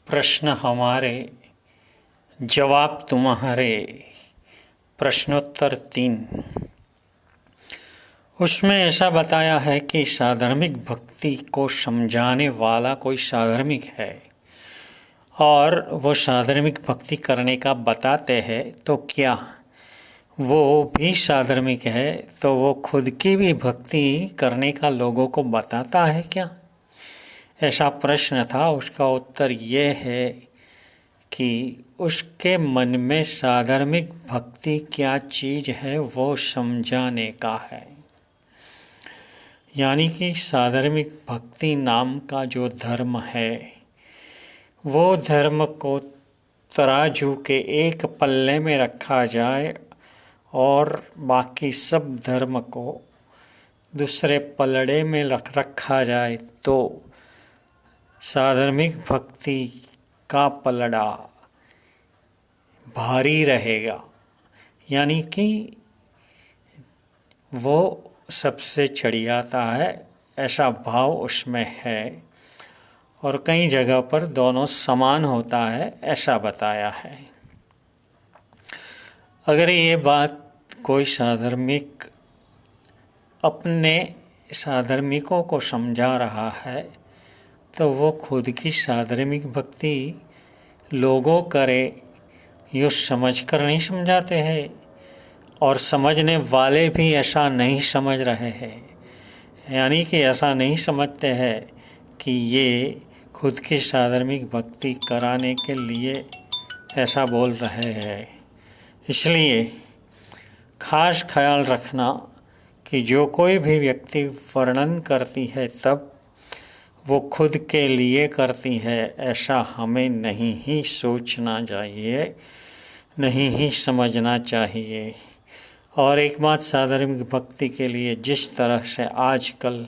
प्रश्न हमारे, जवाब तुम्हारे। प्रश्नोत्तर 3। उसमें ऐसा बताया है कि साधर्मिक भक्ति को समझाने वाला कोई साधर्मिक है और वो साधर्मिक भक्ति करने का बताते हैं, तो क्या वो भी साधर्मिक है? तो वो खुद की भी भक्ति करने का लोगों को बताता है क्या? ऐसा प्रश्न था। उसका उत्तर ये है कि उसके मन में साधर्मिक भक्ति क्या चीज़ है वो समझाने का है। यानी कि साधर्मिक भक्ति नाम का जो धर्म है, वो धर्म को तराजू के एक पल्ले में रखा जाए और बाकी सब धर्म को दूसरे पलड़े में रखा जाए, तो साधर्मिक भक्ति का पलड़ा भारी रहेगा। यानी कि वो सबसे चढ़ियाता है, ऐसा भाव उसमें है। और कई जगह पर दोनों समान होता है, ऐसा बताया है। अगर ये बात कोई साधर्मिक अपने साधर्मिकों को समझा रहा है, तो वो खुद की साधर्मिक भक्ति लोगों करे यूँ समझ कर नहीं समझाते हैं, और समझने वाले भी ऐसा नहीं समझ रहे हैं। यानी कि ऐसा नहीं समझते हैं कि ये खुद की साधर्मिक भक्ति कराने के लिए ऐसा बोल रहे हैं। इसलिए खास ख्याल रखना कि जो कोई भी व्यक्ति वर्णन करती है तब वो खुद के लिए करती है, ऐसा हमें नहीं ही सोचना चाहिए, नहीं ही समझना चाहिए। और एक बात, साधर्मिक भक्ति के लिए जिस तरह से आजकल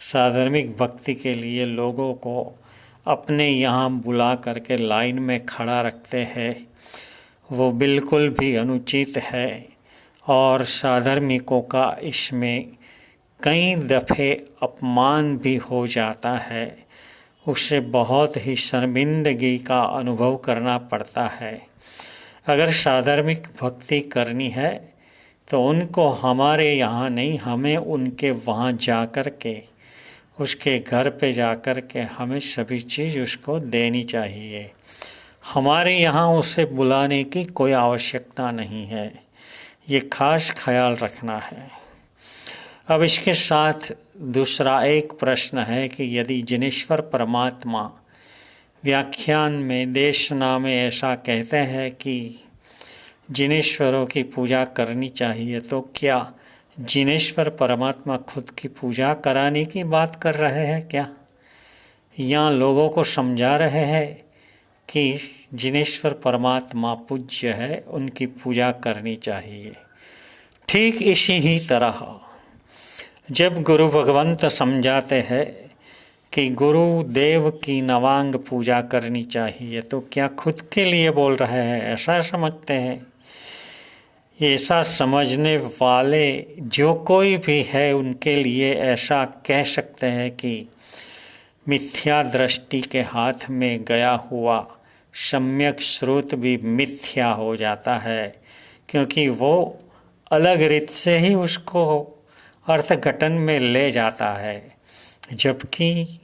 साधर्मिक भक्ति के लिए लोगों को अपने यहाँ बुला करके लाइन में खड़ा रखते हैं, वो बिल्कुल भी अनुचित है। और साधर्मिकों का इसमें कई दफ़े अपमान भी हो जाता है, उसे बहुत ही शर्मिंदगी का अनुभव करना पड़ता है। अगर साधर्मिक भक्ति करनी है तो उनको हमारे यहाँ नहीं, हमें उनके वहाँ जा कर के, उसके घर पे जा कर के हमें सभी चीज़ उसको देनी चाहिए। हमारे यहाँ उसे बुलाने की कोई आवश्यकता नहीं है, ये खास ख्याल रखना है। अब इसके साथ दूसरा एक प्रश्न है कि यदि जिनेश्वर परमात्मा व्याख्यान में देशना में ऐसा कहते हैं कि जिनेश्वरों की पूजा करनी चाहिए, तो क्या जिनेश्वर परमात्मा खुद की पूजा कराने की बात कर रहे हैं क्या? या लोगों को समझा रहे हैं कि जिनेश्वर परमात्मा पूज्य है, उनकी पूजा करनी चाहिए? ठीक इसी ही तरह जब गुरु भगवंत समझाते हैं कि गुरुदेव की नवांग पूजा करनी चाहिए, तो क्या खुद के लिए बोल रहे हैं, ऐसा समझते हैं? ऐसा समझने वाले जो कोई भी है उनके लिए ऐसा कह सकते हैं कि मिथ्या दृष्टि के हाथ में गया हुआ सम्यक स्रोत भी मिथ्या हो जाता है, क्योंकि वो अलग रीत से ही उसको अर्थघटन में ले जाता है। जबकि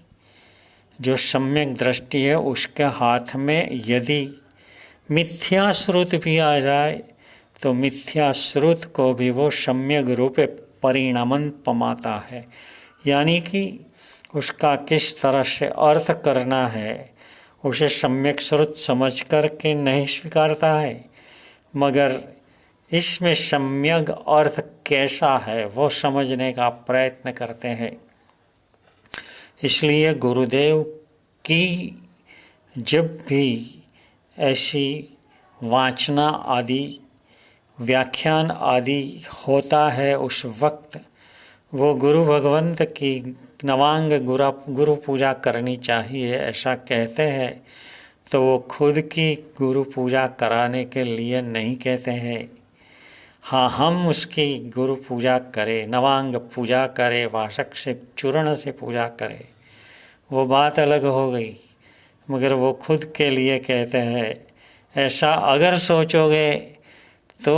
जो सम्यक दृष्टि है उसके हाथ में यदि मिथ्या स्रोत भी आ जाए, तो मिथ्या स्रोत को भी वो सम्यक रूपे परिणमन पमाता है। यानी कि उसका किस तरह से अर्थ करना है उसे सम्यक स्रोत समझ कर के नहीं स्वीकारता है, मगर इसमें सम्यक अर्थ कैसा है वो समझने का प्रयत्न करते हैं। इसलिए गुरुदेव की जब भी ऐसी वाचना आदि व्याख्यान आदि होता है, उस वक्त वो गुरु भगवंत की नवांग गुरु पूजा करनी चाहिए ऐसा कहते हैं, तो वो खुद की गुरु पूजा कराने के लिए नहीं कहते हैं। हाँ, हम उसकी गुरु पूजा करें, नवांग पूजा करें, वासक से चूर्ण से पूजा करें, वो बात अलग हो गई। मगर वो खुद के लिए कहते हैं ऐसा अगर सोचोगे तो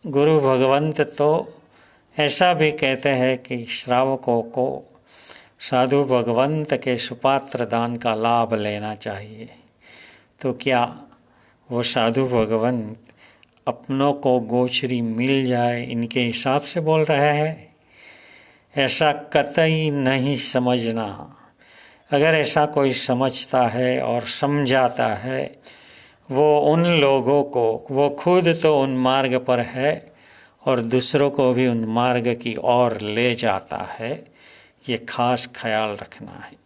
गुरु भगवंत तो ऐसा भी कहते हैं कि श्रावकों को साधु भगवंत के सुपात्र दान का लाभ लेना चाहिए। तो क्या वो साधु भगवंत अपनों को गोचरी मिल जाए इनके हिसाब से बोल रहे हैं? ऐसा कतई नहीं समझना। अगर ऐसा कोई समझता है और समझाता है, वो उन लोगों को, वो खुद तो उन मार्ग पर है और दूसरों को भी उन मार्ग की ओर ले जाता है। ये खास ख्याल रखना है।